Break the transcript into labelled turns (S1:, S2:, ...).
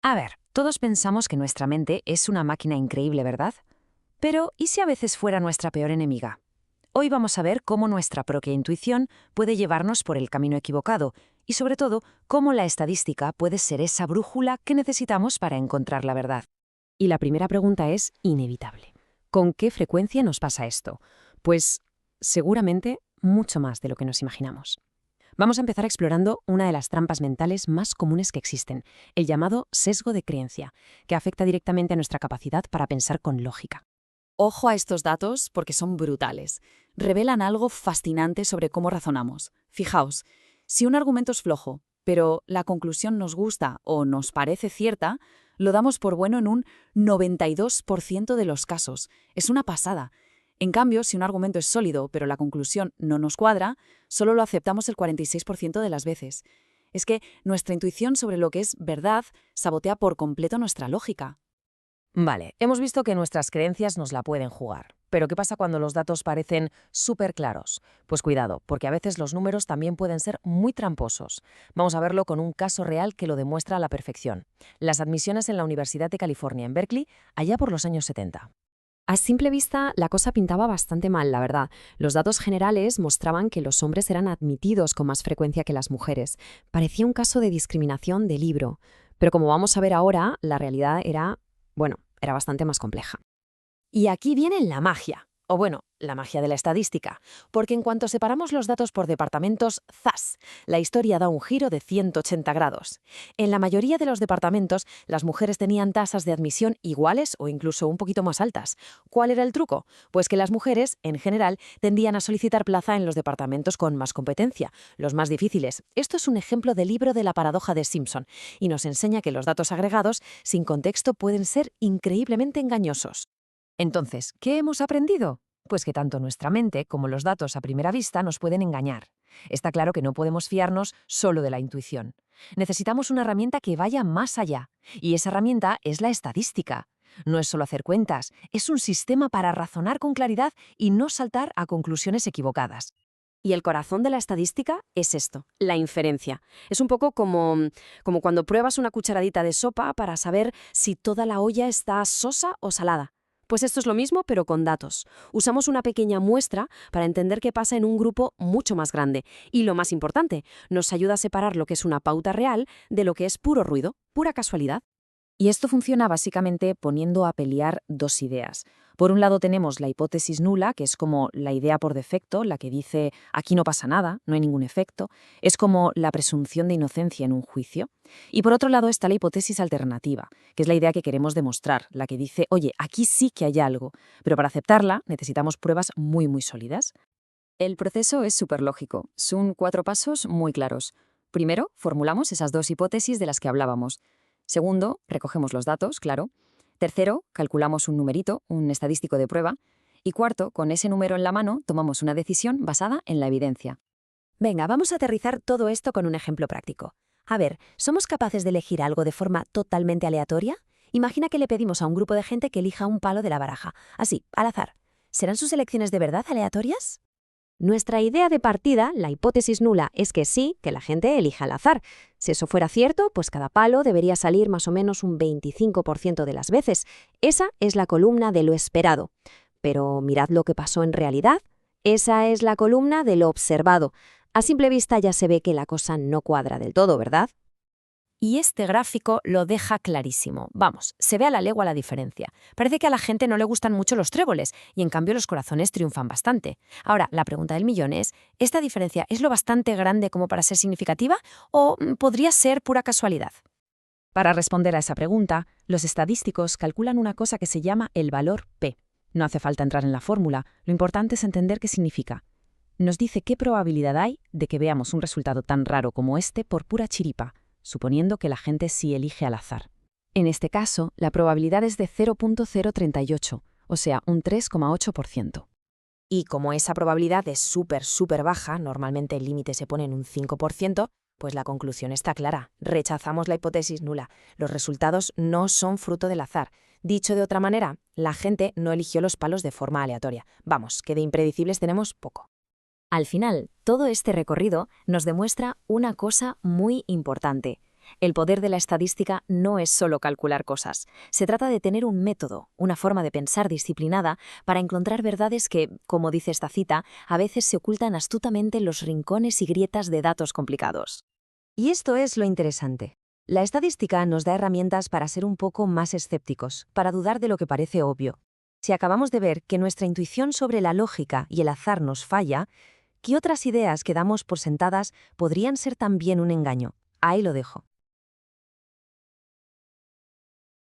S1: A ver, todos pensamos que nuestra mente es una máquina increíble, ¿verdad? Pero, ¿y si a veces fuera nuestra peor enemiga? Hoy vamos a ver cómo nuestra propia intuición puede llevarnos por el camino equivocado y, sobre todo, cómo la estadística puede ser esa brújula que necesitamos para encontrar la verdad.
S2: Y la primera pregunta es inevitable. ¿Con qué frecuencia nos pasa esto? Pues seguramente mucho más de lo que nos imaginamos. Vamos a empezar explorando una de las trampas mentales más comunes que existen, el llamado sesgo de creencia, que afecta directamente a nuestra capacidad para pensar con lógica.
S3: Ojo a estos datos porque son brutales. Revelan algo fascinante sobre cómo razonamos. Fijaos, si un argumento es flojo, pero la conclusión nos gusta o nos parece cierta, lo damos por bueno en un 92% de los casos. Es una pasada. En cambio, si un argumento es sólido, pero la conclusión no nos cuadra, solo lo aceptamos el 46% de las veces. Es que nuestra intuición sobre lo que es verdad sabotea por completo nuestra lógica.
S1: Vale, hemos visto que nuestras creencias nos la pueden jugar. Pero ¿qué pasa cuando los datos parecen súper claros? Pues cuidado, porque a veces los números también pueden ser muy tramposos. Vamos a verlo con un caso real que lo demuestra a la perfección. Las admisiones en la Universidad de California en Berkeley, allá por los años 70.
S2: A simple vista, la cosa pintaba bastante mal, la verdad. Los datos generales mostraban que los hombres eran admitidos con más frecuencia que las mujeres. Parecía un caso de discriminación de libro. Pero como vamos a ver ahora, la realidad era bastante más compleja.
S1: Y aquí viene la magia, o bueno, la magia de la estadística, porque en cuanto separamos los datos por departamentos, ¡zas!, la historia da un giro de 180 grados. En la mayoría de los departamentos, las mujeres tenían tasas de admisión iguales o incluso un poquito más altas. ¿Cuál era el truco? Pues que las mujeres, en general, tendían a solicitar plaza en los departamentos con más competencia, los más difíciles. Esto es un ejemplo del libro de la paradoja de Simpson, y nos enseña que los datos agregados, sin contexto, pueden ser increíblemente engañosos. Entonces, ¿qué hemos aprendido? Pues que tanto nuestra mente como los datos a primera vista nos pueden engañar. Está claro que no podemos fiarnos solo de la intuición. Necesitamos una herramienta que vaya más allá, y esa herramienta es la estadística. No es solo hacer cuentas, es un sistema para razonar con claridad y no saltar a conclusiones equivocadas.
S2: Y el corazón de la estadística es esto, la inferencia. Es un poco como cuando pruebas una cucharadita de sopa para saber si toda la olla está sosa o salada. Pues esto es lo mismo, pero con datos. Usamos una pequeña muestra para entender qué pasa en un grupo mucho más grande. Y lo más importante, nos ayuda a separar lo que es una pauta real de lo que es puro ruido, pura casualidad.
S1: Y esto funciona básicamente poniendo a pelear dos ideas. Por un lado tenemos la hipótesis nula, que es como la idea por defecto, la que dice aquí no pasa nada, no hay ningún efecto. Es como la presunción de inocencia en un juicio. Y por otro lado está la hipótesis alternativa, que es la idea que queremos demostrar, la que dice, oye, aquí sí que hay algo. Pero para aceptarla necesitamos pruebas muy, muy sólidas.
S4: El proceso es súper lógico. Son 4 pasos muy claros. Primero, formulamos esas dos hipótesis de las que hablábamos. Segundo, recogemos los datos, claro. Tercero, calculamos un numerito, un estadístico de prueba. Y cuarto, con ese número en la mano, tomamos una decisión basada en la evidencia.
S5: Venga, vamos a aterrizar todo esto con un ejemplo práctico. A ver, ¿somos capaces de elegir algo de forma totalmente aleatoria? Imagina que le pedimos a un grupo de gente que elija un palo de la baraja, así, al azar. ¿Serán sus elecciones de verdad aleatorias? Nuestra idea de partida, la hipótesis nula, es que sí, que la gente elija al azar. Si eso fuera cierto, pues cada palo debería salir más o menos un 25% de las veces. Esa es la columna de lo esperado. Pero mirad lo que pasó en realidad. Esa es la columna de lo observado. A simple vista ya se ve que la cosa no cuadra del todo, ¿verdad?
S1: Y este gráfico lo deja clarísimo. Vamos, se ve a la legua la diferencia. Parece que a la gente no le gustan mucho los tréboles y en cambio los corazones triunfan bastante. Ahora, la pregunta del millón es, ¿esta diferencia es lo bastante grande como para ser significativa o podría ser pura casualidad? Para responder a esa pregunta, los estadísticos calculan una cosa que se llama el valor P. No hace falta entrar en la fórmula, lo importante es entender qué significa. Nos dice qué probabilidad hay de que veamos un resultado tan raro como este por pura chiripa, suponiendo que la gente sí elige al azar. En este caso, la probabilidad es de 0.038, o sea, un 3,8%. Y como esa probabilidad es súper baja, normalmente el límite se pone en un 5%, pues la conclusión está clara. Rechazamos la hipótesis nula. Los resultados no son fruto del azar. Dicho de otra manera, la gente no eligió los palos de forma aleatoria. Vamos, que de impredecibles tenemos poco. Al final, todo este recorrido nos demuestra una cosa muy importante.
S2: El poder de la estadística no es solo calcular cosas. Se trata de tener un método, una forma de pensar disciplinada para encontrar verdades que, como dice esta cita, a veces se ocultan astutamente en los rincones y grietas de datos complicados.
S5: Y esto es lo interesante. La estadística nos da herramientas para ser un poco más escépticos, para dudar de lo que parece obvio. Si acabamos de ver que nuestra intuición sobre la lógica y el azar nos falla, ¿qué otras ideas que damos por sentadas podrían ser también un engaño? Ahí lo dejo.